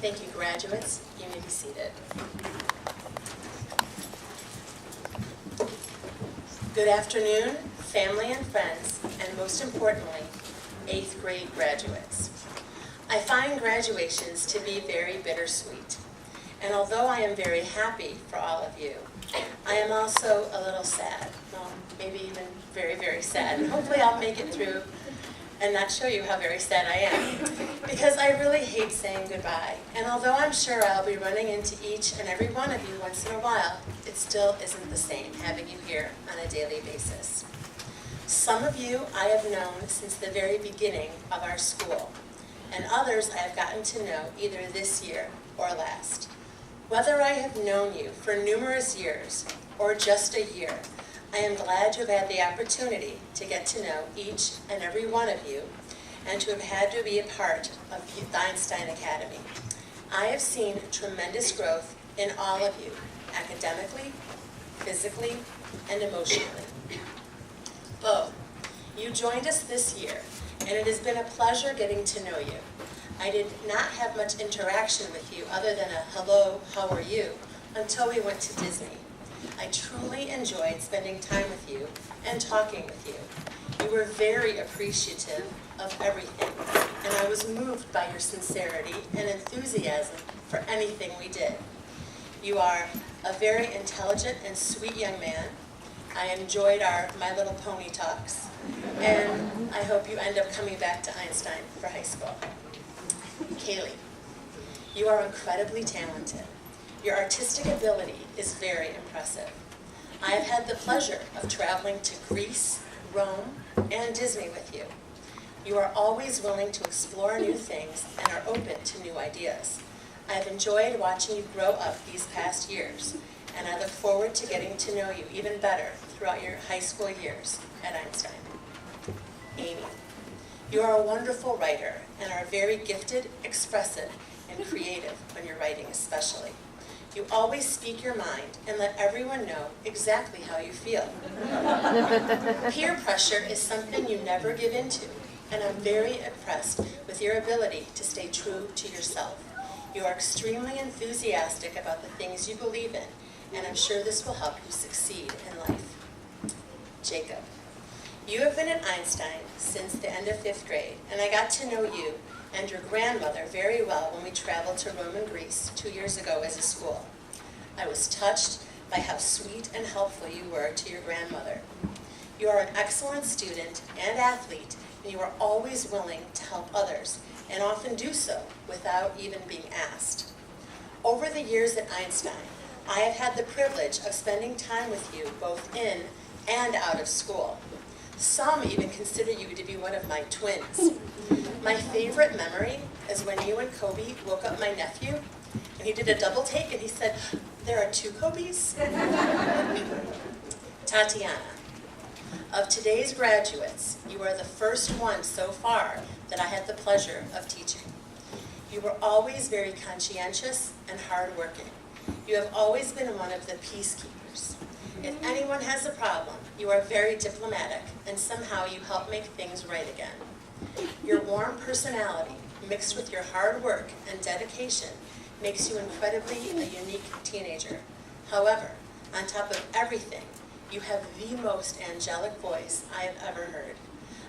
Thank you, graduates. You may be seated. Good afternoon, family and friends, and most importantly, 8th grade graduates. I find graduations to be very bittersweet, and although I am very happy for all of you, I am also a little sad, well, maybe even very, very sad, and hopefully I'll make it through and not show you how very sad I am, because I really hate saying goodbye. And although I'm sure I'll be running into each and every one of you once in a while, it still isn't the same having you here on a daily basis. Some of you I have known since the very beginning of our school, and others I have gotten to know either this year or last. Whether I have known you for numerous years or just a year, I am glad to have had the opportunity to get to know each and every one of you and to have had to be a part of the Einstein Academy. I have seen tremendous growth in all of you, academically, physically, and emotionally. Bo, you joined us this year, and it has been a pleasure getting to know you. I did not have much interaction with you other than a hello, how are you, until we went to Disney. I truly enjoyed spending time with you and talking with you. You were very appreciative of everything, and I was moved by your sincerity and enthusiasm for anything we did. You are a very intelligent and sweet young man. I enjoyed our My Little Pony talks, and I hope you end up coming back to Einstein for high school. Kaylee, you are incredibly talented. Your artistic ability is very impressive. I have had the pleasure of traveling to Greece, Rome, and Disney with you. You are always willing to explore new things and are open to new ideas. I have enjoyed watching you grow up these past years, and I look forward to getting to know you even better throughout your high school years at Einstein. Amy, you are a wonderful writer and are very gifted, expressive, and creative when you're writing especially. You always speak your mind and let everyone know exactly how you feel. Peer pressure is something you never give into, and I'm very impressed with your ability to stay true to yourself. You are extremely enthusiastic about the things you believe in, and I'm sure this will help you succeed in life. Jacob, you have been at Einstein since the end of 5th grade, and I got to know you and your grandmother very well when we traveled to Rome and Greece 2 years ago as a school. I was touched by how sweet and helpful you were to your grandmother. You are an excellent student and athlete, and you are always willing to help others, and often do so without even being asked. Over the years at Einstein, I have had the privilege of spending time with you both in and out of school. Some even consider you to be one of my twins. My favorite memory is when you and Kobe woke up my nephew, and he did a double take, and he said, "There are 2 Kobes?" Tatiana, of today's graduates, you are the first one so far that I had the pleasure of teaching. You were always very conscientious and hardworking. You have always been one of the peacekeepers. If anyone has a problem, you are very diplomatic, and somehow you help make things right again. Your warm personality, mixed with your hard work and dedication, makes you incredibly a unique teenager. However, on top of everything, you have the most angelic voice I have ever heard.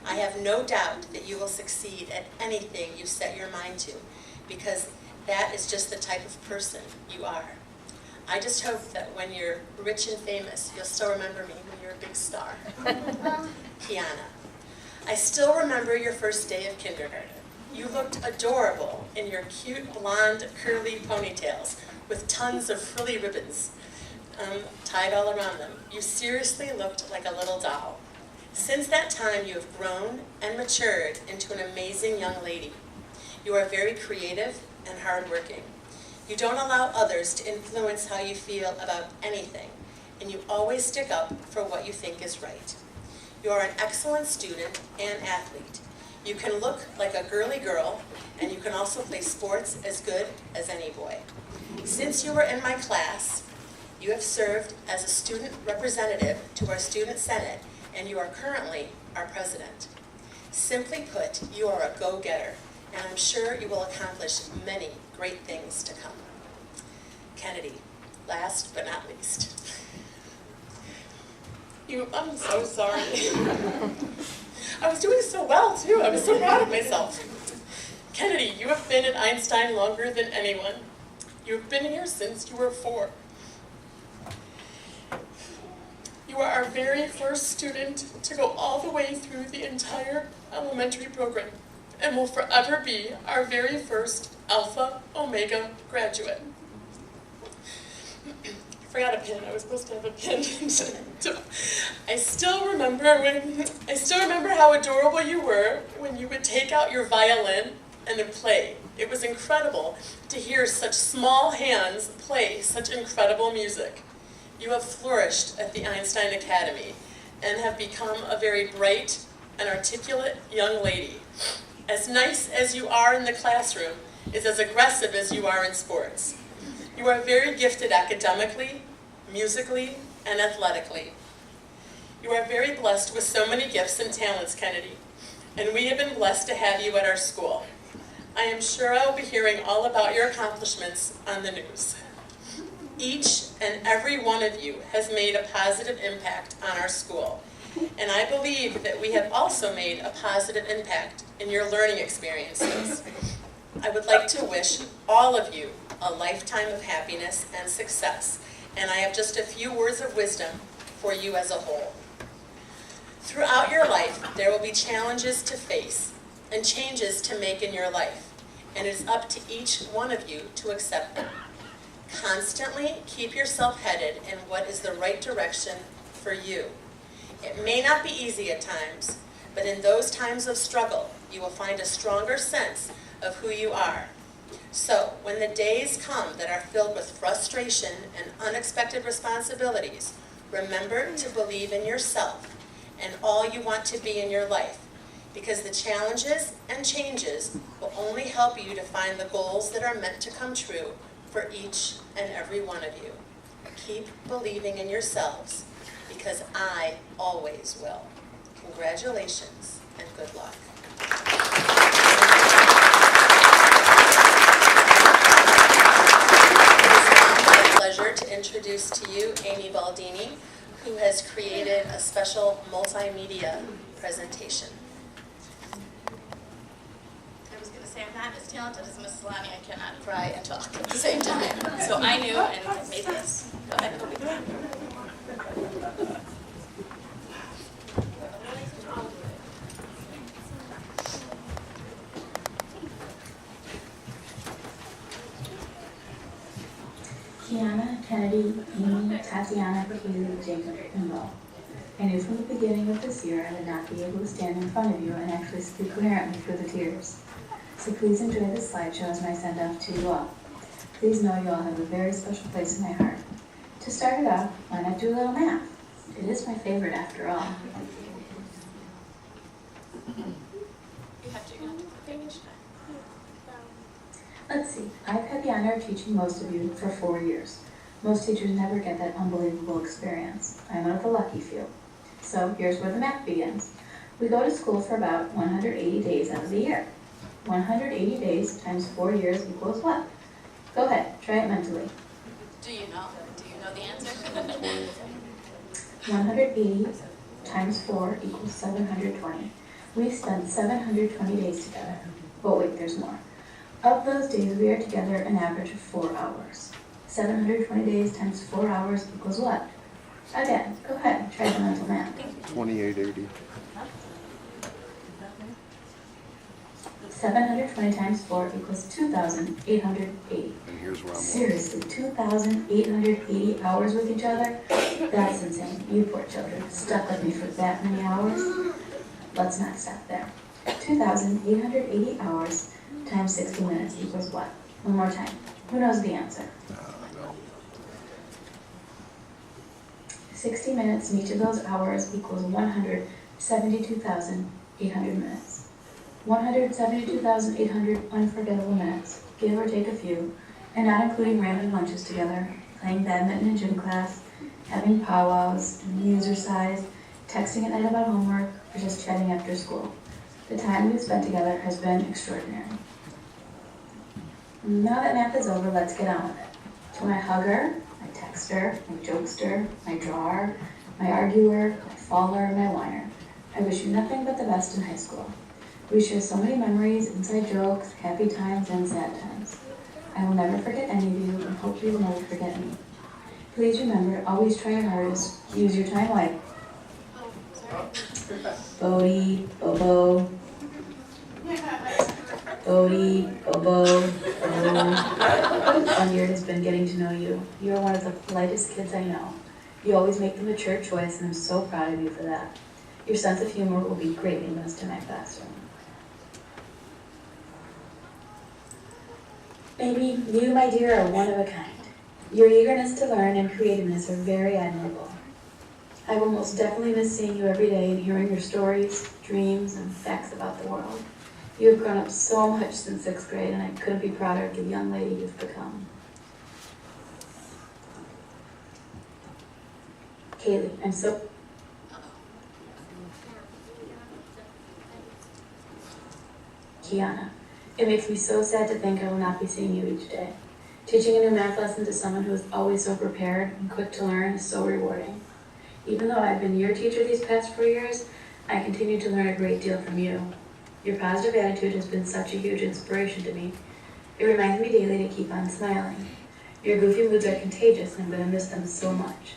I have no doubt that you will succeed at anything you set your mind to, because that is just the type of person you are. I just hope that when you're rich and famous, you'll still remember me when you're a big star. Kiana, I still remember your first day of kindergarten. You looked adorable in your cute blonde curly ponytails with tons of frilly ribbons tied all around them. You seriously looked like a little doll. Since that time, you have grown and matured into an amazing young lady. You are very creative and hardworking. You don't allow others to influence how you feel about anything, and you always stick up for what you think is right. You are an excellent student and athlete. You can look like a girly girl, and you can also play sports as good as any boy. Since you were in my class, you have served as a student representative to our student senate, and you are currently our president. Simply put, you are a go-getter, and I'm sure you will accomplish many great things to come. Kennedy, last but not least. I'm so sorry. I was doing so well, too. I was so proud of myself. Kennedy, you have been at Einstein longer than anyone. You have been here since you were 4. You are our very first student to go all the way through the entire elementary program and will forever be our very first Alpha Omega graduate. I forgot a pin. I was supposed to have a pin. I still remember how adorable you were when you would take out your violin and then play. It was incredible to hear such small hands play such incredible music. You have flourished at the Einstein Academy and have become a very bright and articulate young lady. As nice as you are in the classroom is as aggressive as you are in sports. You are very gifted academically, musically, and athletically. You are very blessed with so many gifts and talents, Kennedy, and we have been blessed to have you at our school. I am sure I will be hearing all about your accomplishments on the news. Each and every one of you has made a positive impact on our school, and I believe that we have also made a positive impact in your learning experiences. I would like to wish all of you a lifetime of happiness and success, and I have just a few words of wisdom for you as a whole. Throughout your life, there will be challenges to face and changes to make in your life, and it is up to each one of you to accept them. Constantly keep yourself headed in what is the right direction for you. It may not be easy at times, but in those times of struggle, you will find a stronger sense of who you are. So, when the days come that are filled with frustration and unexpected responsibilities, remember to believe in yourself and all you want to be in your life, because the challenges and changes will only help you to find the goals that are meant to come true for each and every one of you. Keep believing in yourselves, because I always will. Congratulations and good luck. It is now my pleasure to introduce to you Amy Baldini, who has created a special multimedia presentation. I'm not as talented as Miss Solani. I cannot cry and talk at the same time. So I knew and made this. Go ahead, Kobe. Kiana, Kennedy, Amy, Tatiana, Kaylee, Jacob, and Bo. I knew from the beginning of this year I would not be able to stand in front of you and actually speak coherently through the tears. So please enjoy this slideshow as my send-off to you all. Please know you all have a very special place in my heart. To start it off, why not do a little math? It is my favorite after all. You have to finish. Let's see, I've had the honor of teaching most of you for 4 years. Most teachers never get that unbelievable experience. I'm out of the lucky few. So here's where the math begins. We go to school for about 180 days out of the year. 180 days times 4 years equals what? Go ahead, try it mentally. Do you know the answer? 180 times 4 equals 720. We've spent 720 days together. But wait, there's more. Of those days, we are together an average of 4 hours. 720 days times 4 hours equals what? Again, go ahead, try the mental math. 2880. 720 times 4 equals 2,880. And here's where I'm Seriously, 2,880 hours with each other? That's insane. You poor children, stuck with me for that many hours? Let's not stop there. 2,880 hours times 60 minutes equals what? One more time. Who knows the answer? no. 60 minutes in each of those hours equals 172,800 minutes. 172,800 unforgettable minutes, give or take a few, and not including random lunches together, playing badminton in gym class, having powwows, doing exercise, texting at night about homework, or just chatting after school. The time we've spent together has been extraordinary. Now that math is over, let's get on with it. To my hugger, my texter, my jokester, my drawer, my arguer, my faller, my whiner, I wish you nothing but the best in high school. We share so many memories, inside jokes, happy times, and sad times. I will never forget any of you, and hope you will never forget me. Please remember, always try your hardest. Use your time like Bodie, Bobo. Bodie, Bobo, What a fun year it has been getting to know you. You are one of the politest kids I know. You always make the mature choice, and I'm so proud of you for that. Your sense of humor will be greatly missed in my classroom. Baby, you, my dear, are one of a kind. Your eagerness to learn and creativeness are very admirable. I will most definitely miss seeing you every day and hearing your stories, dreams, and facts about the world. You have grown up so much since 6th grade, and I couldn't be prouder of the young lady you've become. Kaylee, I'm so... Kiana, it makes me so sad to think I will not be seeing you each day. Teaching a new math lesson to someone who is always so prepared and quick to learn is so rewarding. Even though I've been your teacher these past 4 years, I continue to learn a great deal from you. Your positive attitude has been such a huge inspiration to me. It reminds me daily to keep on smiling. Your goofy moods are contagious, and I'm going to miss them so much.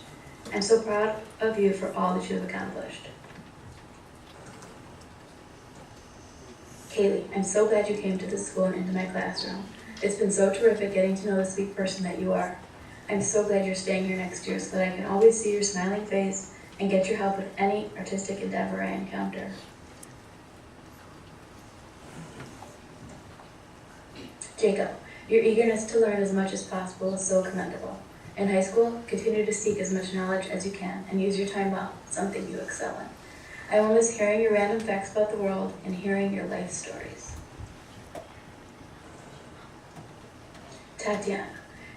I'm so proud of you for all that you have accomplished. Kaylee, I'm so glad you came to the school and into my classroom. It's been so terrific getting to know the sweet person that you are. I'm so glad you're staying here next year so that I can always see your smiling face and get your help with any artistic endeavor I encounter. Jacob, your eagerness to learn as much as possible is so commendable. In high school, continue to seek as much knowledge as you can and use your time well, something you excel in. I will miss hearing your random facts about the world and hearing your life stories. Tatiana,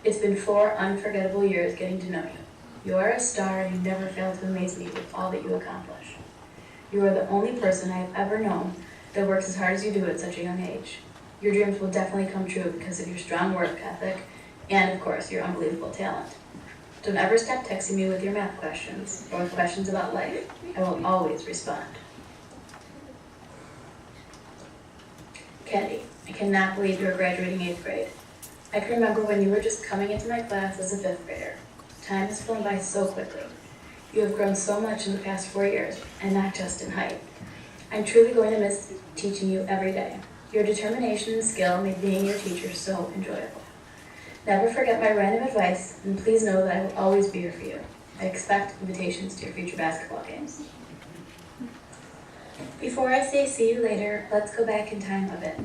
it's been 4 unforgettable years getting to know you. You are a star and you never fail to amaze me with all that you accomplish. You are the only person I have ever known that works as hard as you do at such a young age. Your dreams will definitely come true because of your strong work ethic and, of course, your unbelievable talent. Don't ever stop texting me with your math questions or with questions about life. I will always respond. Kennedy, I cannot believe you are graduating 8th grade. I can remember when you were just coming into my class as a 5th grader. Time has flown by so quickly. You have grown so much in the past 4 years, and not just in height. I'm truly going to miss teaching you every day. Your determination and skill make being your teacher so enjoyable. Never forget my random advice, and please know that I will always be here for you. I expect invitations to your future basketball games. Before I say see you later, let's go back in time a bit.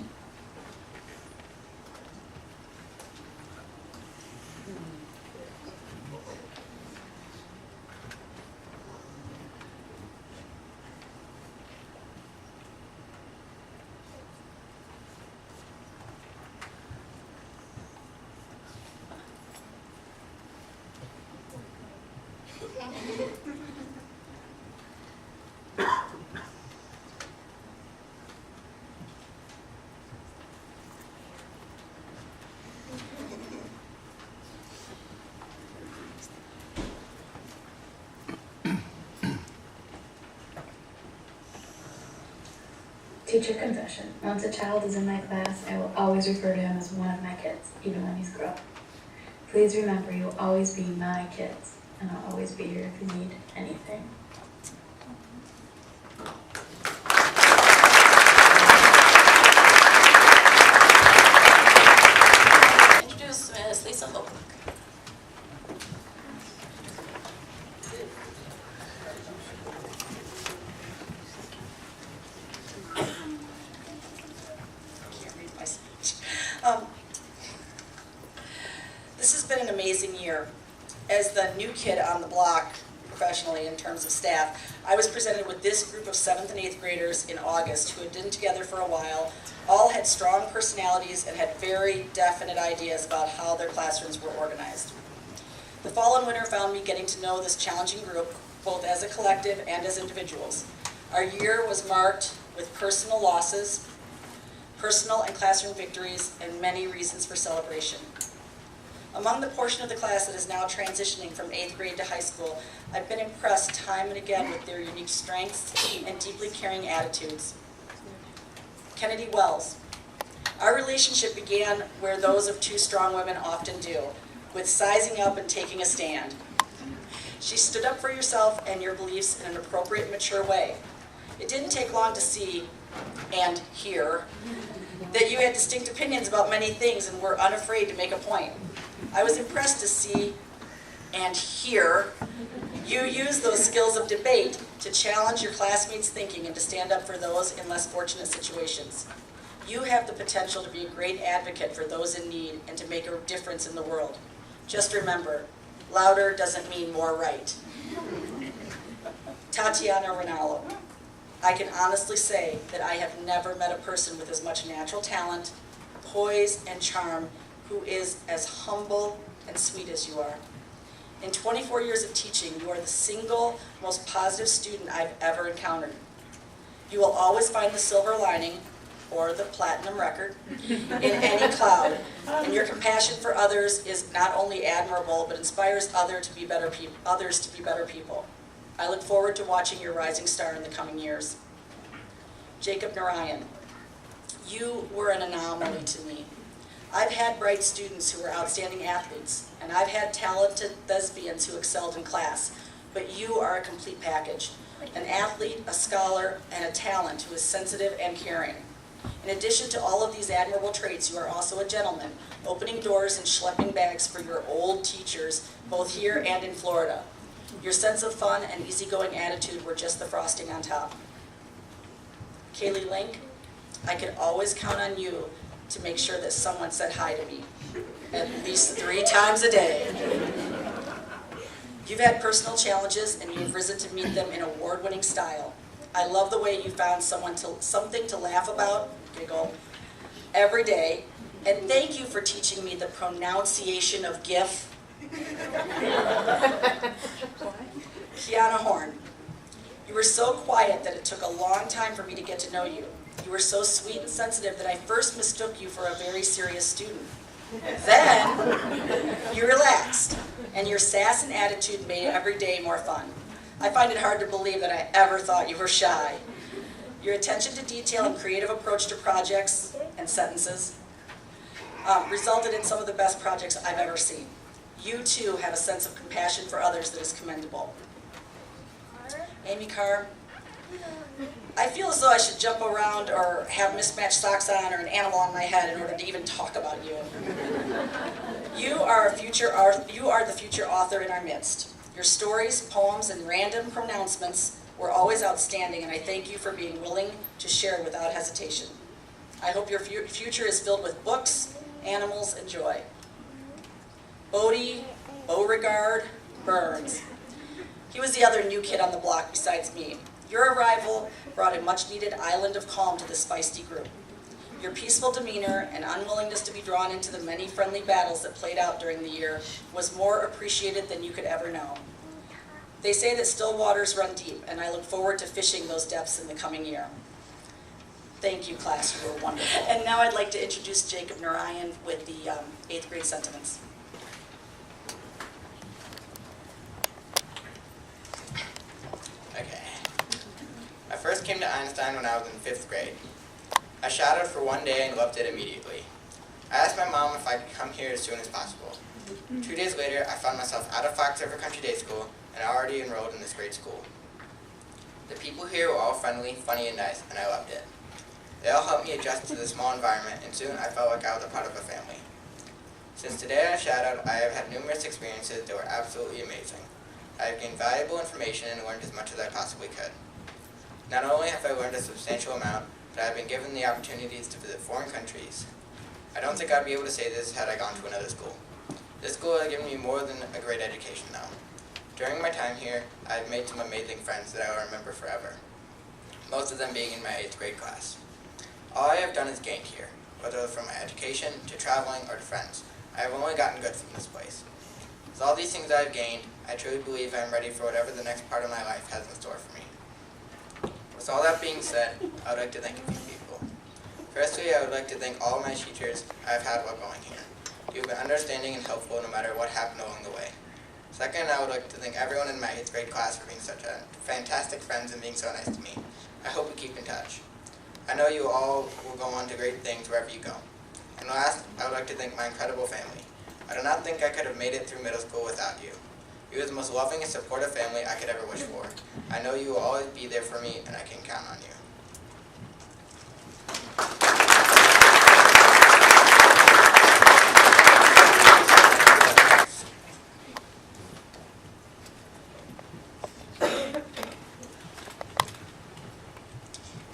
Teacher confession. Once a child is in my class, I will always refer to him as one of my kids, even when he's grown. Please remember you will always be my kids, and I'll always be here if you need anything. Introduce Ms. Lisa Loeb. Can't read my speech. This has been an amazing year. As the new kid on the block professionally in terms of staff, I was presented with this group of 7th and 8th graders in August who had been together for a while, all had strong personalities and had very definite ideas about how their classrooms were organized. The fall and winter found me getting to know this challenging group, both as a collective and as individuals. Our year was marked with personal losses, personal and classroom victories, and many reasons for celebration. Among the portion of the class that is now transitioning from 8th grade to high school, I've been impressed time and again with their unique strengths and deeply caring attitudes. Kennedy Wells. Our relationship began where those of two strong women often do, with sizing up and taking a stand. She stood up for yourself and your beliefs in an appropriate, mature way. It didn't take long to see and hear that you had distinct opinions about many things and were unafraid to make a point. I was impressed to see and hear you use those skills of debate to challenge your classmates' thinking and to stand up for those in less fortunate situations. You have the potential to be a great advocate for those in need and to make a difference in the world. Just remember, louder doesn't mean more right. Tatiana Rinaldo. I can honestly say that I have never met a person with as much natural talent, poise, and charm who is as humble and sweet as you are. In 24 years of teaching, you are the single most positive student I've ever encountered. You will always find the silver lining, or the platinum record, in any cloud, and your compassion for others is not only admirable, but inspires others to be better people. I look forward to watching your rising star in the coming years. Jacob Narayan, you were an anomaly to me. I've had bright students who were outstanding athletes, and I've had talented thespians who excelled in class, but you are a complete package. An athlete, a scholar, and a talent who is sensitive and caring. In addition to all of these admirable traits, you are also a gentleman, opening doors and schlepping bags for your old teachers, both here and in Florida. Your sense of fun and easygoing attitude were just the frosting on top. Kaylee Link, I could always count on you to make sure that someone said hi to me, at least 3 times a day. You've had personal challenges and you've risen to meet them in award-winning style. I love the way you found something to laugh about, giggle, every day, and thank you for teaching me the pronunciation of GIF. Kiana Horn, you were so quiet that it took a long time for me to get to know you. You were so sweet and sensitive that I first mistook you for a very serious student. Then, you relaxed, and your sass and attitude made every day more fun. I find it hard to believe that I ever thought you were shy. Your attention to detail and creative approach to projects and sentences resulted in some of the best projects I've ever seen. You, too, have a sense of compassion for others that is commendable. Amy Carr, I feel as though I should jump around or have mismatched socks on or an animal on my head in order to even talk about you. You are the future author in our midst. Your stories, poems, and random pronouncements were always outstanding, and I thank you for being willing to share without hesitation. I hope your future is filled with books, animals, and joy. Beauregard Burns. He was the other new kid on the block besides me. Your arrival brought a much-needed island of calm to this feisty group. Your peaceful demeanor and unwillingness to be drawn into the many friendly battles that played out during the year was more appreciated than you could ever know. They say that still waters run deep, and I look forward to fishing those depths in the coming year. Thank you, class. You were wonderful. And now I'd like to introduce Jacob Narayan with the 8th grade sentiments. Okay. I first came to Einstein when I was in 5th grade. I shadowed for one day and loved it immediately. I asked my mom if I could come here as soon as possible. 2 days later, I found myself out of Fox River Country Day School and already enrolled in this great school. The people here were all friendly, funny, and nice, and I loved it. They all helped me adjust to the small environment, and soon I felt like I was a part of a family. Since today I shadowed, I have had numerous experiences that were absolutely amazing. I have gained valuable information and learned as much as I possibly could. Not only have I learned a substantial amount, but I have been given the opportunities to visit foreign countries. I don't think I'd be able to say this had I gone to another school. This school has given me more than a great education though. During my time here, I have made some amazing friends that I will remember forever, most of them being in my 8th grade class. All I have done is gained here, whether it was from my education, to traveling, or to friends. I have only gotten good from this place. With all these things I have gained, I truly believe I am ready for whatever the next part of my life has in store for me. With all that being said, I would like to thank a few people. Firstly, I would like to thank all of my teachers I have had while going here. You have been understanding and helpful no matter what happened along the way. Second, I would like to thank everyone in my 8th grade class for being such fantastic friends and being so nice to me. I hope we keep in touch. I know you all will go on to great things wherever you go. And last, I would like to thank my incredible family. I do not think I could have made it through middle school without you. You are the most loving and supportive family I could ever wish for. I know you will always be there for me, and I can count on you.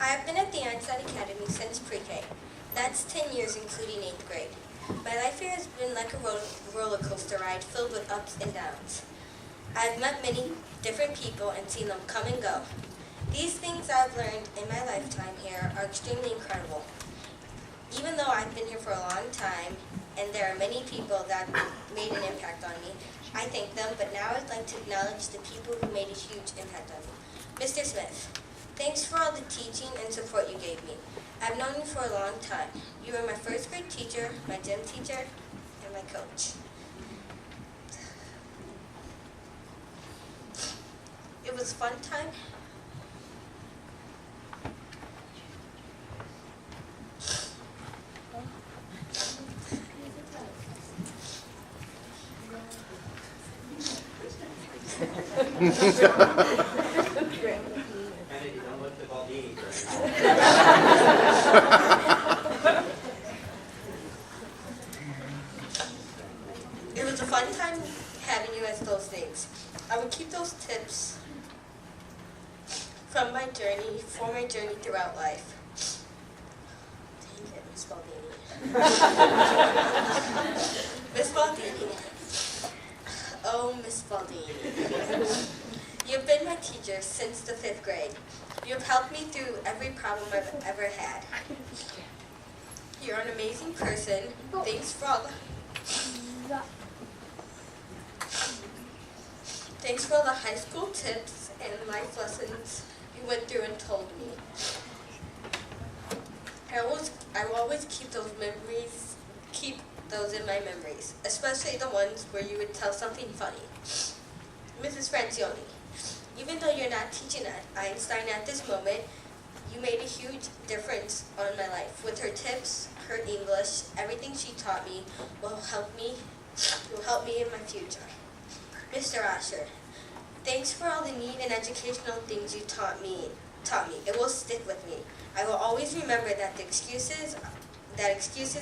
I have been at the Einstein Academy since pre-K. That's 10 years including 8th grade. My life here has been like a roller coaster ride filled with ups and downs. I've met many different people and seen them come and go. These things I've learned in my lifetime here are extremely incredible. Even though I've been here for a long time and there are many people that made an impact on me, I thank them, but now I'd like to acknowledge the people who made a huge impact on me. Mr. Smith, thanks for all the teaching and support you gave me. I've known you for a long time. You were my 1st grade teacher, my gym teacher, and my coach. It was a fun time. It was a fun time having you as those things. I would keep those tips from my journey, for my journey throughout life. Dang it, Miss Baldini. Miss Baldini. Oh, Miss Baldini. You've been my teacher since the 5th grade. You've helped me through every problem I've ever had. You're an amazing person. Thanks for all the high school tips and life lessons you went through and told me. I will always keep those in my memories, especially the ones where you would tell something funny. Mrs. Francioni, even though you're not teaching at Einstein at this moment, you made a huge difference on my life. With her tips, her English, everything she taught me will help me in my future. Mr. Asher, thanks for all the neat and educational things you taught me. It will stick with me. I will always remember that excuses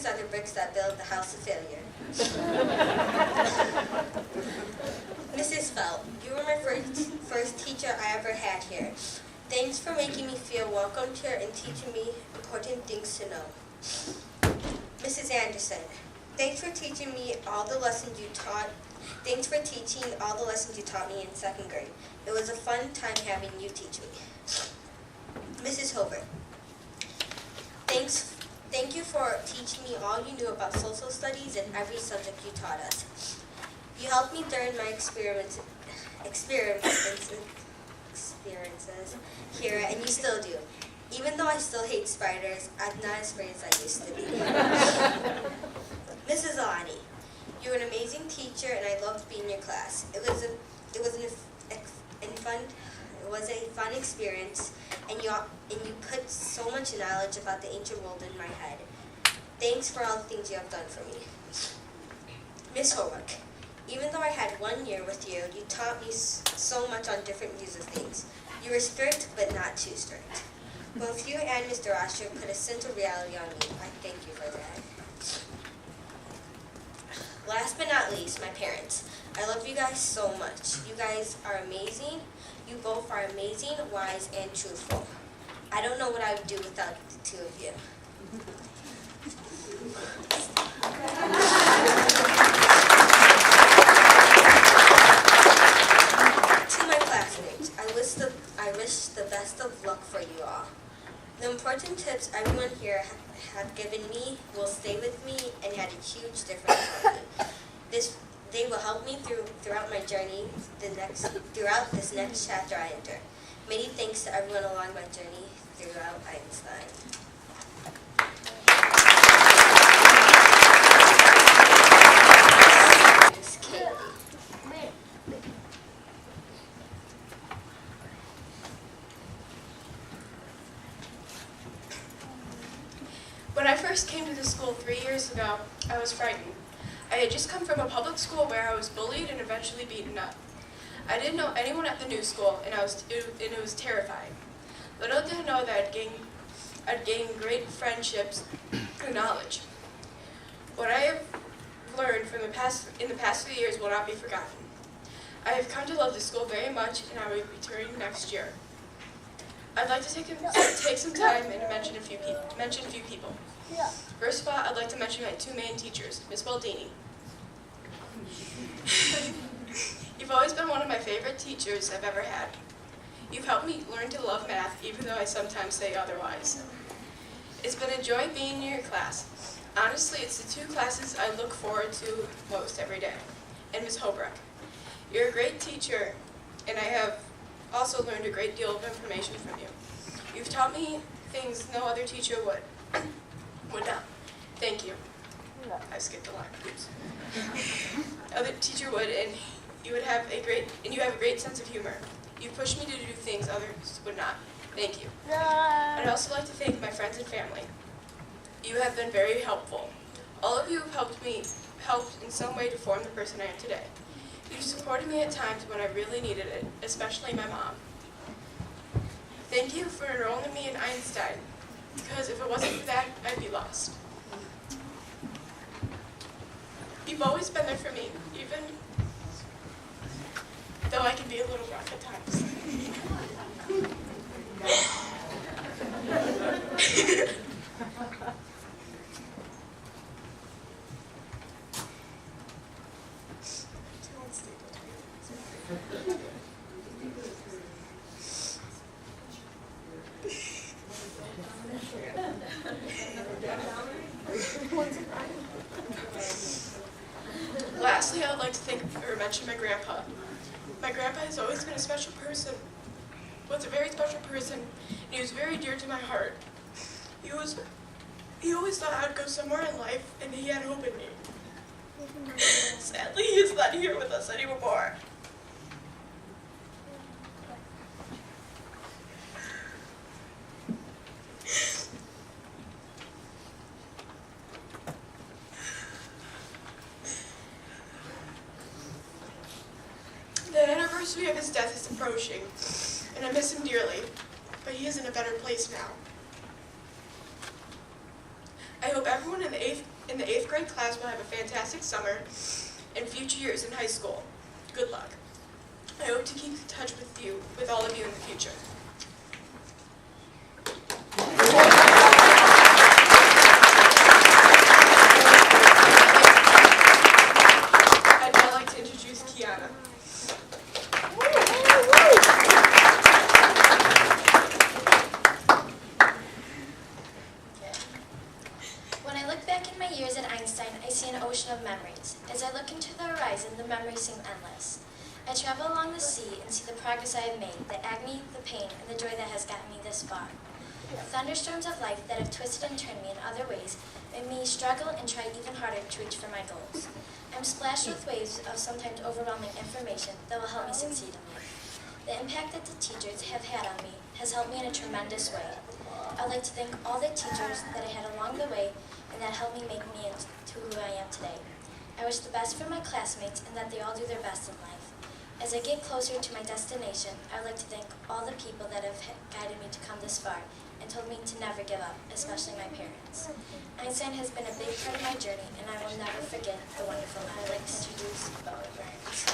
are the bricks that build the house of failure. Mrs. Felt, you were my first teacher I ever had here. Thanks for making me feel welcomed here and teaching me important things to know. Mrs. Anderson, thanks for teaching me all the lessons you taught. Thanks for teaching all the lessons you taught me in 2nd grade. It was a fun time having you teach me. Mrs. Hobart, thank you for teaching me all you knew about social studies and every subject you taught us. You helped me during my experiences here, and you still do. Even though I still hate spiders, I'm not as afraid as I used to be. Mrs. Alani, you were an amazing teacher, and I loved being in your class. It was a fun experience, and you put so much knowledge about the ancient world in my head. Thanks for all the things you have done for me. Miss Holbrook, even though I had 1 year with you, you taught me so much on different views of things. You were strict, but not too strict. Both you and Mr. Osher put a sense of reality on me. I thank you for that. Last but not least, my parents. I love you guys so much. You guys are amazing. You both are amazing, wise, and truthful. I don't know what I would do without the two of you. To my classmates, I wish the best of luck for you all. The important tips everyone here have given me will stay with me and had a huge difference on me. They will help me throughout my journey, throughout this next chapter I enter. Many thanks to everyone along my journey throughout Einstein. When I first came to this school 3 years ago, I was frightened. I had just come from a public school where I was bullied and eventually beaten up. I didn't know anyone at the new school, and it was terrifying. Little did I know that I'd gain great friendships and knowledge. What I have learned in the past 3 years will not be forgotten. I have come to love this school very much, and I will be returning next year. I'd like to take some time and mention a few people. First of all, I'd like to mention my two main teachers, Miss Baldini. You've always been one of my favorite teachers I've ever had. You've helped me learn to love math, even though I sometimes say otherwise. It's been a joy being in your class. Honestly, it's the two classes I look forward to most every day. And Ms. Holbrook, you're a great teacher, and I have also learned a great deal of information from you. You've taught me things no other teacher would not. Thank you. I skipped a line. Oops. Other teacher would, and you have a great sense of humor. You push me to do things others would not. Thank you. I'd also like to thank my friends and family. You have been very helpful. All of you have helped in some way to form the person I am today. You supported me at times when I really needed it, especially my mom. Thank you for enrolling me in Einstein, because if it wasn't for that, I'd be lost. You've always been there for me, even though I can be a little rough at times. Lastly, I would like to mention my grandpa. My grandpa has always been a special person, was a very special person, and he was very dear to my heart. He always thought I'd go somewhere in life, and he had hope in me. Sadly, he is not here with us anymore. The anniversary of his death is approaching, and I miss him dearly, but he is in a better place now. I hope everyone in the eighth grade class will have a fantastic summer and future years in high school. Good luck. I hope to keep in touch with all of you in the future. I'd now like to introduce Kiana. When I look back in my years at Einstein, I see an ocean of memories. As I look into the horizon, the memories seem endless. I travel along the sea and see the progress I have made, the agony, the pain, and the joy that has gotten me this far. Thunderstorms of life that have twisted and turned me in other ways made me struggle and try even harder to reach for my goals. I'm splashed with waves of sometimes overwhelming information that will help me succeed in life. The impact that the teachers have had on me has helped me in a tremendous way. I'd like to thank all the teachers that I had along the way and that helped me make me into who I am today. I wish the best for my classmates and that they all do their best in life. As I get closer to my destination, I would like to thank all the people that have guided me to come this far and told me to never give up, especially my parents. Einstein has been a big part of my journey, and I will never forget the wonderful man. I'd like to introduce Bowie Burns.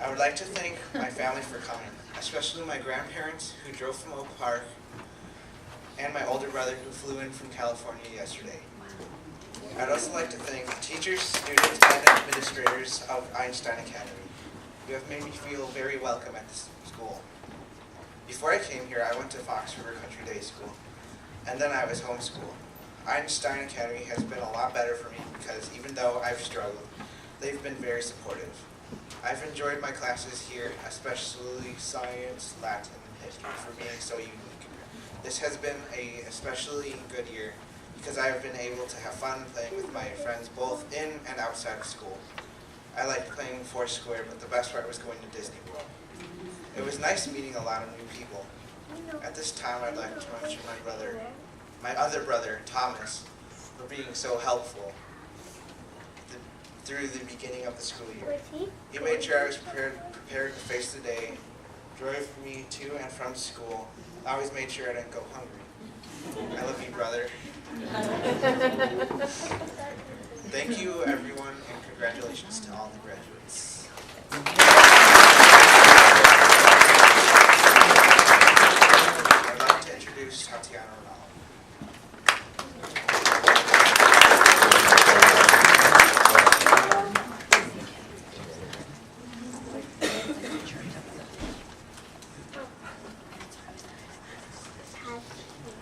I would like to thank my family for coming, especially my grandparents who drove from Oak Park and my older brother who flew in from California yesterday. I'd also like to thank teachers, students, and administrators of Einstein Academy. You have made me feel very welcome at this school. Before I came here, I went to Fox River Country Day School, and then I was homeschooled. Einstein Academy has been a lot better for me because even though I've struggled, they've been very supportive. I've enjoyed my classes here, especially science, Latin, and history, for being so unique. This has been an especially good year because I have been able to have fun playing with my friends both in and outside of school. I liked playing Foursquare, but the best part was going to Disney World. It was nice meeting a lot of new people. At this time, I'd like to mention my other brother, Thomas, for being so helpful through the beginning of the school year. He made sure I was prepared to face the day, drove me to and from school, always made sure I didn't go hungry. I love you, brother. Thank you, everyone, and congratulations to all the graduates. I'd like to introduce Tatiana Ronaldo.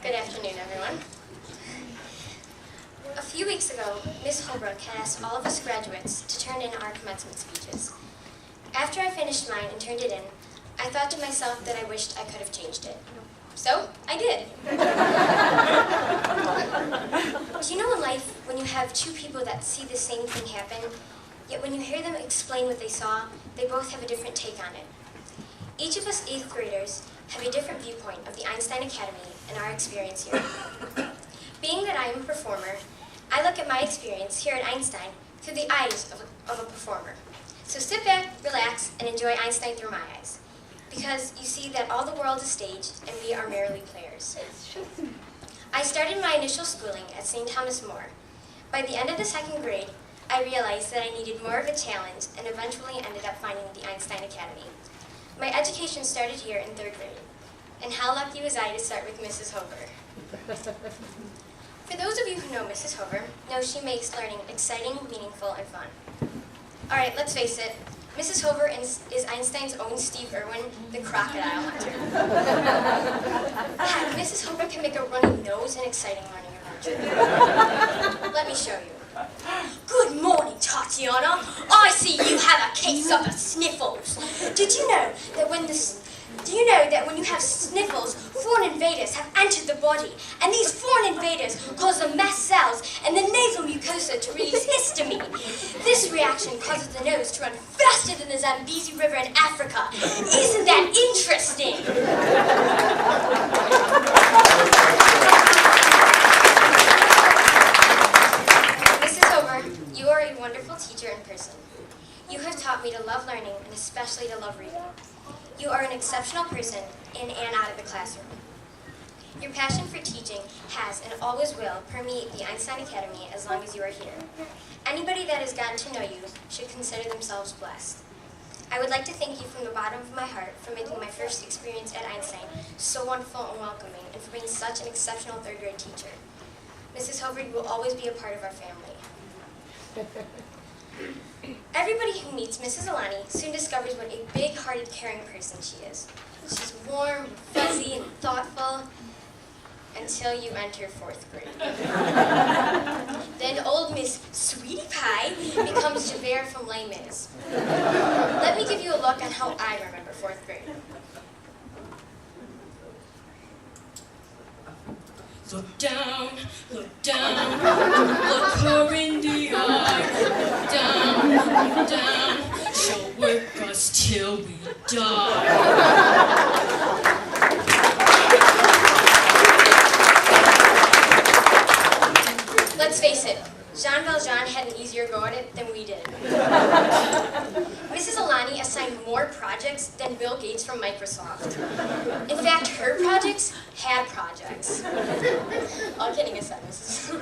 Good afternoon, everyone. A few weeks ago, Ms. Holbrook had asked all of us graduates to turn in our commencement speeches. After I finished mine and turned it in, I thought to myself that I wished I could have changed it. So, I did. Do you know in life, when you have two people that see the same thing happen, yet when you hear them explain what they saw, they both have a different take on it? Each of us 8th graders have a different viewpoint of the Einstein Academy and our experience here. Being that I am a performer, I look at my experience here at Einstein through the eyes of a performer. So sit back, relax, and enjoy Einstein through my eyes. Because you see that all the world is staged and we are merely players. I started my initial schooling at St. Thomas More. By the end of the 2nd grade, I realized that I needed more of a challenge and eventually ended up finding the Einstein Academy. My education started here in 3rd grade. And how lucky was I to start with Mrs. Hover. For those of you who know Mrs. Hover, know she makes learning exciting, meaningful, and fun. Alright, let's face it, Mrs. Hover is Einstein's own Steve Irwin, the crocodile hunter. Heck, Mrs. Hover can make a runny nose an exciting learning adventure. Let me show you. Good morning, Tatiana. I see you have a case of the sniffles. Did you know that when you have sniffles, foreign invaders have entered the body, and these foreign invaders cause the mast cells and the nasal mucosa to release histamine. This reaction causes the nose to run faster than the Zambezi River in Africa. Isn't that interesting? Mrs. Hover, you are a wonderful teacher in person. You have taught me to love learning and especially to love reading. You are an exceptional person in and out of the classroom. Your passion for teaching has and always will permeate the Einstein Academy as long as you are here. Anybody that has gotten to know you should consider themselves blessed. I would like to thank you from the bottom of my heart for making my first experience at Einstein so wonderful and welcoming, and for being such an exceptional 3rd grade teacher. Mrs. Hover, you will always be a part of our family. Everybody who meets Mrs. Alani soon discovers what a big-hearted, caring person she is. She's warm, fuzzy, and thoughtful until you enter 4th grade. Then old Miss Sweetie Pie becomes Javert from Les Mis. Let me give you a look on how I remember 4th grade. Look down, look her in the eye. Look down, she'll work us till we die. dog. Let's face it, Jean Valjean had an easier go at it than we did. Mrs. Alani assigned more projects than Bill Gates from Microsoft. In fact, her projects had projects. All kidding aside, Mrs.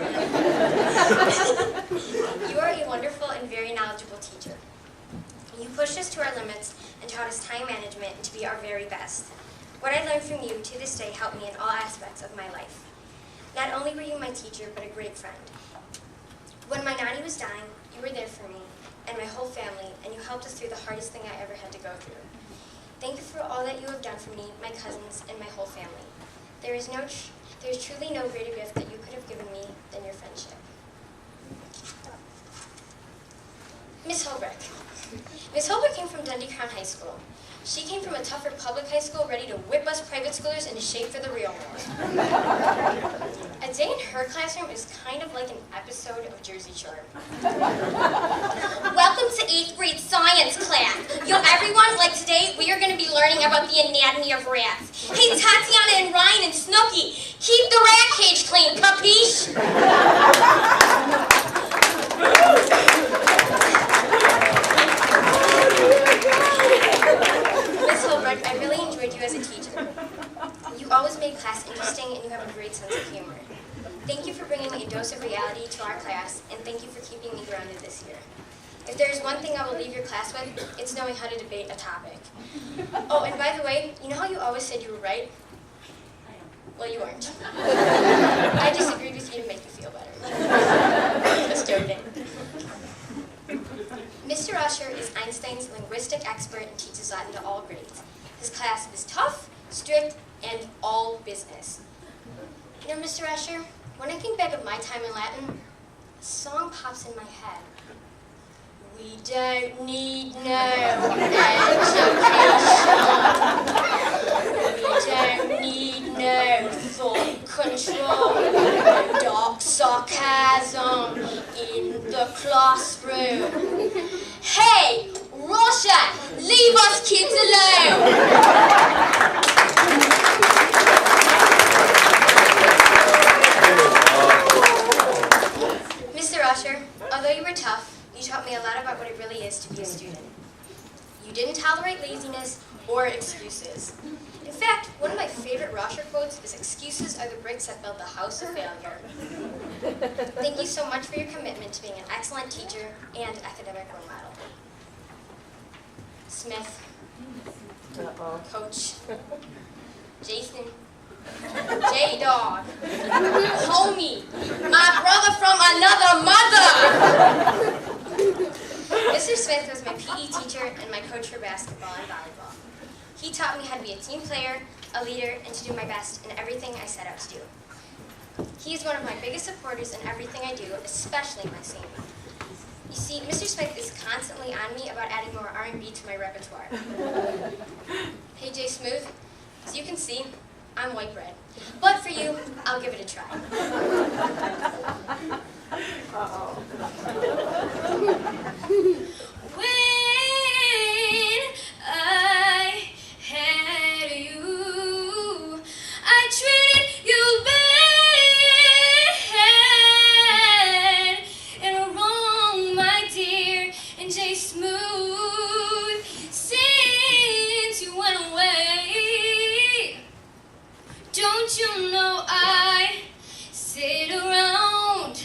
You are a wonderful and very knowledgeable teacher. You pushed us to our limits and taught us time management and to be our very best. What I learned from you to this day helped me in all aspects of my life. Not only were you my teacher, but a great friend. When my nanny was dying, you were there for me and my whole family, and you helped us through the hardest thing I ever had to go through. Thank you for all that you have done for me, my cousins, and my whole family. There is truly no greater gift that you could have given me than your friendship. Miss Holbrook. Miss Holbrook came from Dundee Crown High School. She came from a tougher public high school ready to whip us private schoolers into shape for the real world. A day in her classroom is kind of like an episode of Jersey Shore. Welcome to 8th grade science class. Yo, everyone, like today, we are going to be learning about the anatomy of rats. Hey, Tatiana and Ryan and Snooky, keep the rat cage clean, capiche? Miss Holbrook, I really enjoyed you as a teacher. You always made class interesting and you have a great sense of humor. Thank you for bringing a dose of reality to our class, and thank you for keeping me grounded this year. If there is one thing I will leave your class with, it's knowing how to debate a topic. Oh, and by the way, you know how you always said you were right? Well, you weren't. I disagreed with you to make you feel better. Just joking. Mr. Usher is Einstein's linguistic expert and teaches Latin to all grades. His class is tough, strict, and all business. You know, Mr. Usher, when I think back of my time in Latin, a song pops in my head. We don't need no education. We don't need no thought control. No dark sarcasm in the classroom. Hey, Russia, leave us kids alone! Mr. Usher, although you were tough, you taught me a lot about what it really is to be a student. You didn't tolerate laziness or excuses. In fact, one of my favorite Rosher quotes is, "Excuses are the bricks that build the house of failure." Thank you so much for your commitment to being an excellent teacher and academic role model. Smith, Coach, Jason, J-Dog, homie, my brother from another mother! Mr. Smith was my PE teacher and my coach for basketball and volleyball. He taught me how to be a team player, a leader, and to do my best in everything I set out to do. He is one of my biggest supporters in everything I do, especially my singing. You see, Mr. Smith is constantly on me about adding more R&B to my repertoire. Hey, Jay Smooth, as you can see, I'm white bread. But for you, I'll give it a try. When I had you, I treated you bad and wrong, my dear, and Jay Smooth, since you went away. Don't you know I sit around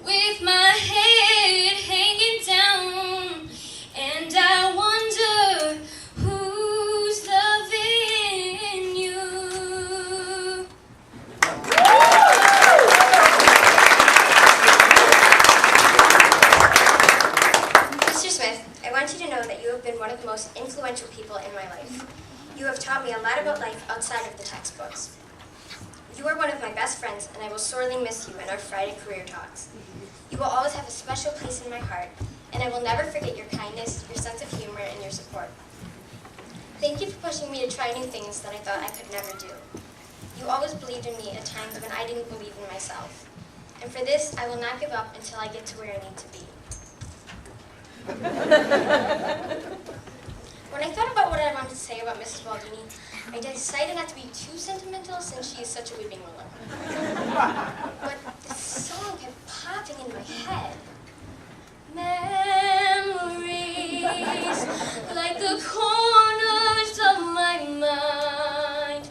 with my head hanging down, and I wonder who's loving you. Mr. Smith, I want you to know that you have been one of the most influential people in my life. You have taught me a lot about life outside of the textbooks. You are one of my best friends, and I will sorely miss you in our Friday career talks. You will always have a special place in my heart, and I will never forget your kindness, your sense of humor, and your support. Thank you for pushing me to try new things that I thought I could never do. You always believed in me at times when I didn't believe in myself. And for this, I will not give up until I get to where I need to be. When I thought about what I wanted to say about Mrs. Baldini, I decided not to be too sentimental since she is such a weeping willow. But the song kept popping in my head. Memories, like the corners of my mind,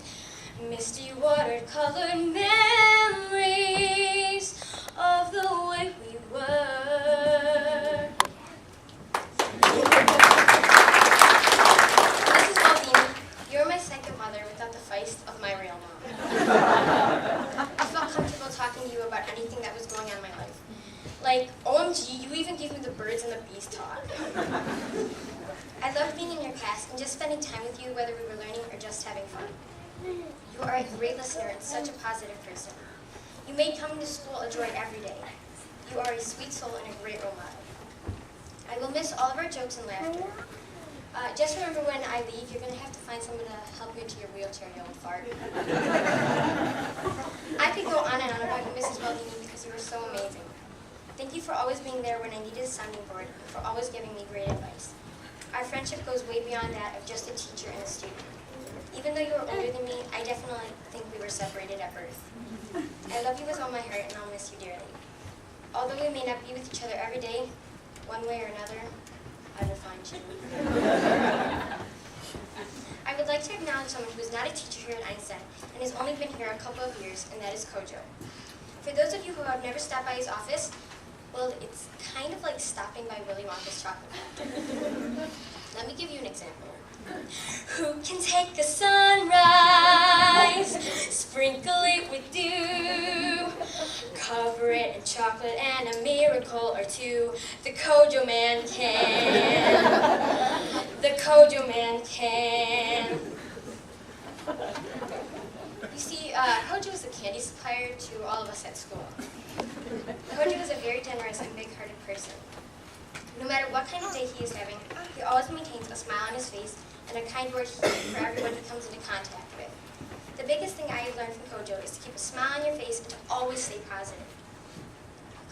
misty watercolor memories of the way we were. Mrs. Baldini, you're my second mother without the feist of my real mom. I felt comfortable talking to you about anything that was going on in my life. Like, OMG, you even gave me the birds and the bees talk. I loved being in your class and just spending time with you, whether we were learning or just having fun. You are a great listener and such a positive person. You made coming to school a joy every day. You are a sweet soul and a great role model. I will miss all of our jokes and laughter. Just remember when I leave, you're going to have to find someone to help you into your wheelchair, you old fart. I could go on and on about you, Mrs. Baldini, because you were so amazing. Thank you for always being there when I needed a sounding board and for always giving me great advice. Our friendship goes way beyond that of just a teacher and a student. Even though you were older than me, I definitely think we were separated at birth. I love you with all my heart and I'll miss you dearly. Although we may not be with each other every day, one way or another, I will find you. I would like to acknowledge someone who is not a teacher here at Einstein and has only been here a couple of years, and that is Kojo. For those of you who have never stopped by his office, well, it's kind of like stopping by Willy Wonka's chocolate factory. Let me give you an example. Who can take a sunrise, sprinkle it with dew, cover it in chocolate and a miracle or two? The Kojo man can. The Kojo man can. You see, Kojo is a candy supplier to all of us at school. Kojo is a very generous and big-hearted person. No matter what kind of day he is having, he always maintains a smile on his face and a kind word for everyone he comes into contact with. The biggest thing I have learned from Kojo is to keep a smile on your face and to always stay positive.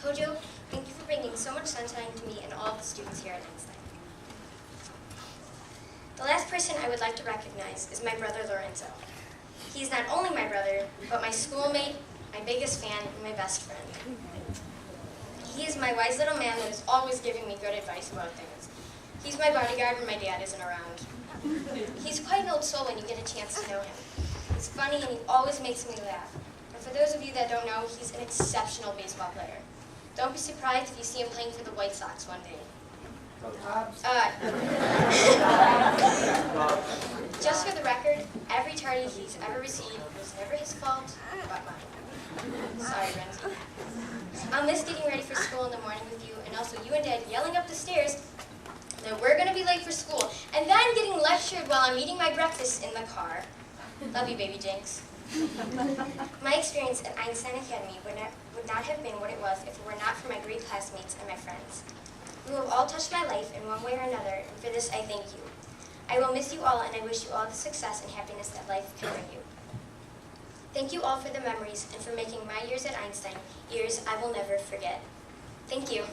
Kojo, thank you for bringing so much sunshine to me and all of the students here at Einstein. The last person I would like to recognize is my brother Lorenzo. He is not only my brother, but my schoolmate, my biggest fan, and my best friend. He is my wise little man that is always giving me good advice about things. He's my bodyguard when my dad isn't around. He's quite an old soul when you get a chance to know him. He's funny and he always makes me laugh. And for those of you that don't know, he's an exceptional baseball player. Don't be surprised if you see him playing for the White Sox one day. Just for the record, every tardy he's ever received was never his fault, but mine. Sorry, Renzi. I'll miss getting ready for school in the morning with you, and also you and Dad yelling up the stairs that we're going to be late for school, and then getting lectured while I'm eating my breakfast in the car. Love you, baby Jinx. My experience at Einstein Academy would not have been what it was if it were not for my great classmates and my friends. You have all touched my life in one way or another, and for this I thank you. I will miss you all, and I wish you all the success and happiness that life can bring you. Thank you all for the memories and for making my years at Einstein years I will never forget. Thank you.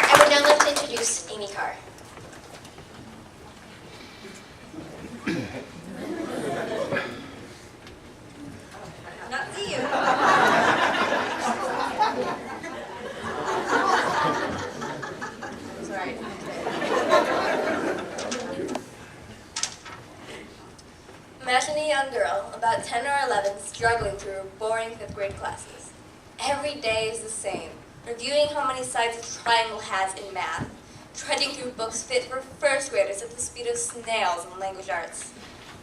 I would now like to introduce Amy Carr. Not see you. Sorry. Imagine a young girl, about 10 or 11, struggling through boring 5th grade classes. Every day is the same, reviewing how many sides a triangle has in math, trudging through books fit for 1st graders at the speed of snails in language arts.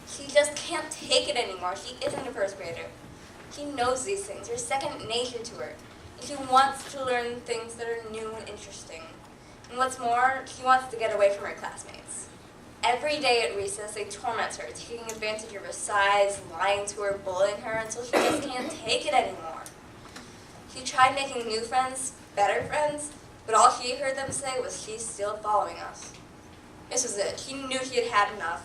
She just can't take it anymore. She isn't a 1st grader. She knows these things. They're second nature to her. And she wants to learn things that are new and interesting. And what's more, she wants to get away from her classmates. Every day at recess, they torment her, taking advantage of her size, lying to her, bullying her, until she just can't take it anymore. She tried making new friends, better friends, but all she heard them say was, "She's still following us." This was it. She knew she had had enough.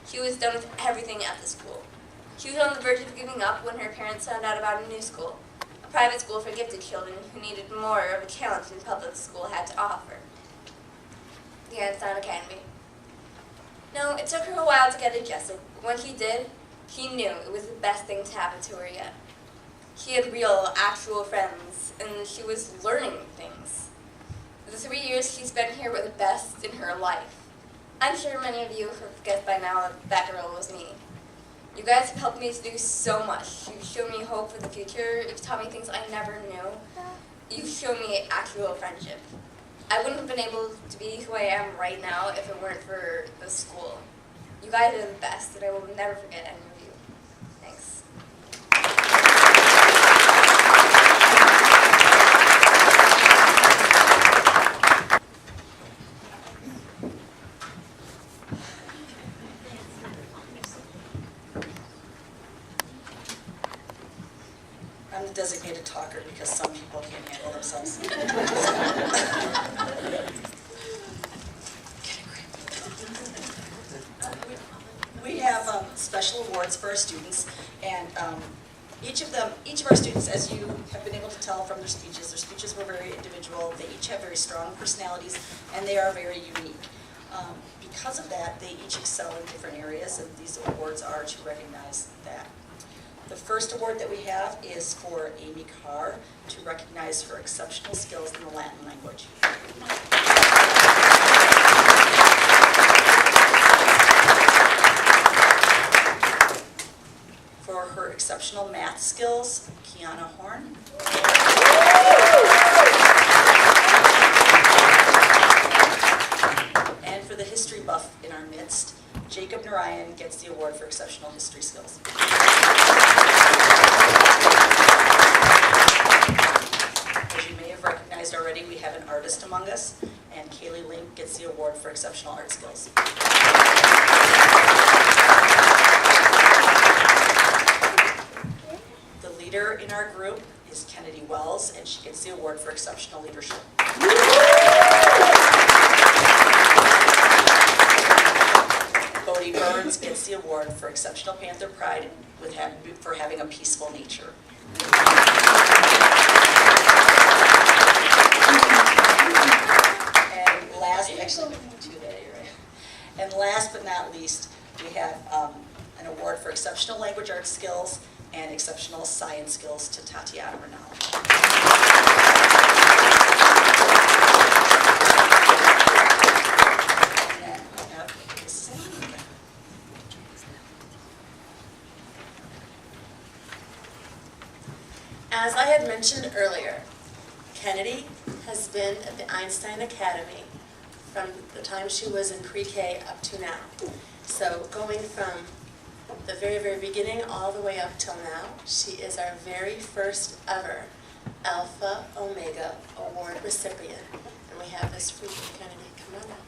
She was done with everything at the school. She was on the verge of giving up when her parents found out about a new school, a private school for gifted children who needed more of a challenge than public school had to offer. The Einstein Academy. No, it took her a while to get adjusted, but when she did, she knew it was the best thing to happen to her yet. She had real, actual friends, and she was learning things. The 3 years she spent here were the best in her life. I'm sure many of you have guessed by now that that girl was me. You guys have helped me to do so much. You've shown me hope for the future. You've taught me things I never knew. You've shown me actual friendship. I wouldn't have been able to be who I am right now if it weren't for the school. You guys are the best, and I will never forget any of you. Thanks. I'm the designated talker because some people can't handle themselves. We have special awards for our students, and each of our students, as you have been able to tell from their speeches were very individual. They each have very strong personalities, and they are very unique. Because of that, they each excel in different areas, and these awards are to recognize that. The first award that we have is for Amy Carr to recognize her exceptional skills in the Latin language. For her exceptional math skills, Kiana Horn. And for the history buff in our midst, Jacob Narayan gets the award for exceptional history skills. As you may have recognized already, we have an artist among us, and Kaylee Link gets the award for exceptional art skills. The leader in our group is Kennedy Wells, and she gets the award for exceptional leadership. Bodie Burns gets the award for exceptional Panther Pride for having a peaceful nature. And last but not least, we have an award for exceptional language arts skills and exceptional science skills to Tatiana Ronaldo. And then we have Sam. As I had mentioned earlier, Kennedy has been at the Einstein Academy from the time she was in pre-K up to now. So going from the very, very beginning all the way up till now, she is our very first ever Alpha Omega Award recipient. And we have this for you, Kennedy. Come on up.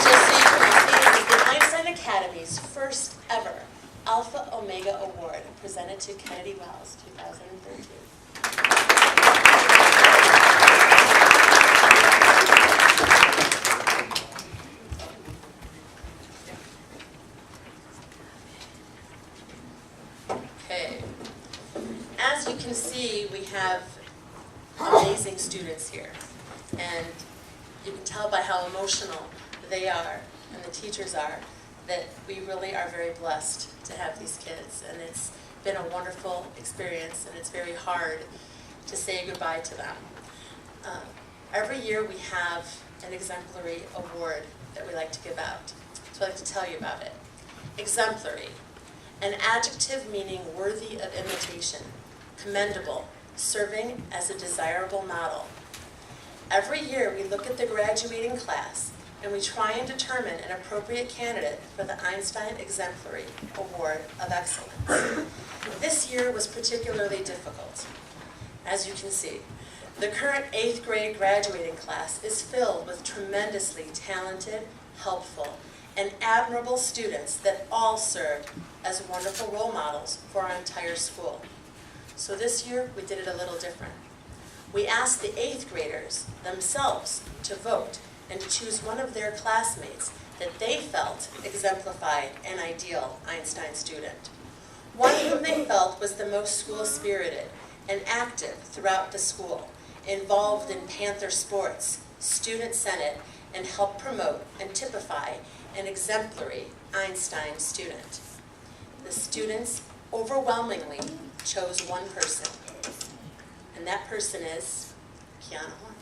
Just so you can see, this is the Einstein Academy's first ever Alpha Omega Award presented to Kennedy Wells, 2013. Okay. As you can see, we have amazing students here. And you can tell by how emotional they are and the teachers are that we really are very blessed to have these kids. And it's been a wonderful experience, and it's very hard to say goodbye to them. Every year we have an exemplary award that we like to give out. So I'd like to tell you about it. Exemplary, an adjective meaning worthy of imitation, commendable, serving as a desirable model. Every year we look at the graduating class and we try and determine an appropriate candidate for the Einstein Exemplary Award of Excellence. This year was particularly difficult. As you can see, the current 8th grade graduating class is filled with tremendously talented, helpful, and admirable students that all served as wonderful role models for our entire school. So this year, we did it a little different. We asked the 8th graders themselves to vote and to choose one of their classmates that they felt exemplified an ideal Einstein student. One whom they felt was the most school-spirited and active throughout the school, involved in Panther sports, student senate, and helped promote and typify an exemplary Einstein student. The students overwhelmingly chose one person, and that person is Kiana Horn.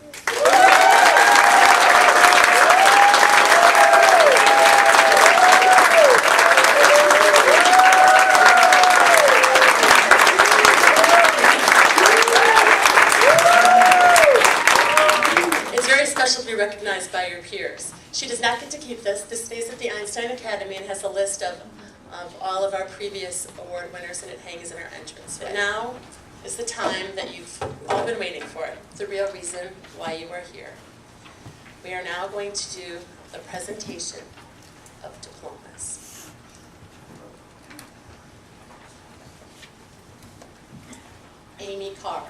Special to be recognized by your peers. She does not get to keep this. This stays at the Einstein Academy and has a list of all of our previous award winners, and it hangs in our entrance. But now is the time that you've all been waiting for, the real reason why you are here. We are now going to do the presentation of diplomas. Amy Carr.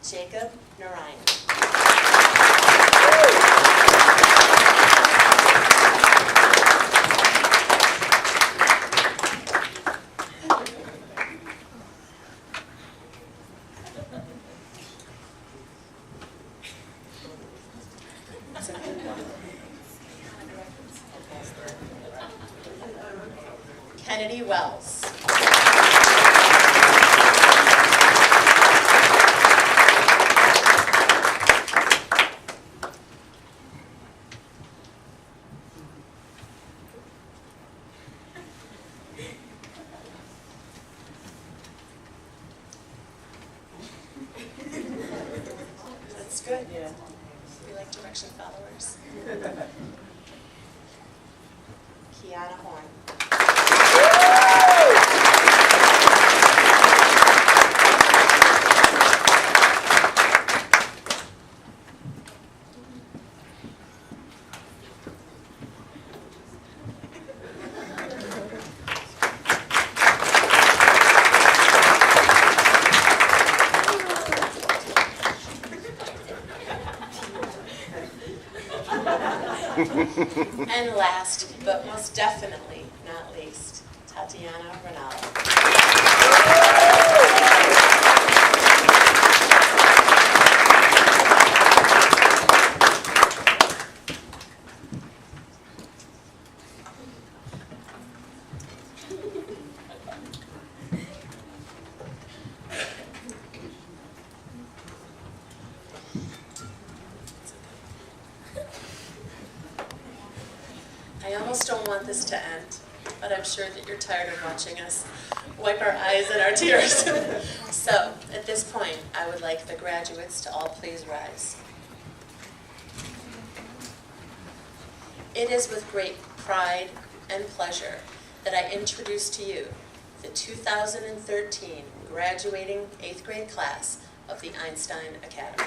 Jacob Narayan. Kennedy Wells. That's good. Yeah. We like direction followers. Kiana Horn. And last, but most definitely not least, Tatiana Ronaldo. I almost don't want this to end, but I'm sure that you're tired of watching us wipe our eyes and our tears. So, at this point, I would like the graduates to all please rise. It is with great pride and pleasure that I introduce to you the 2013 graduating 8th grade class of the Einstein Academy.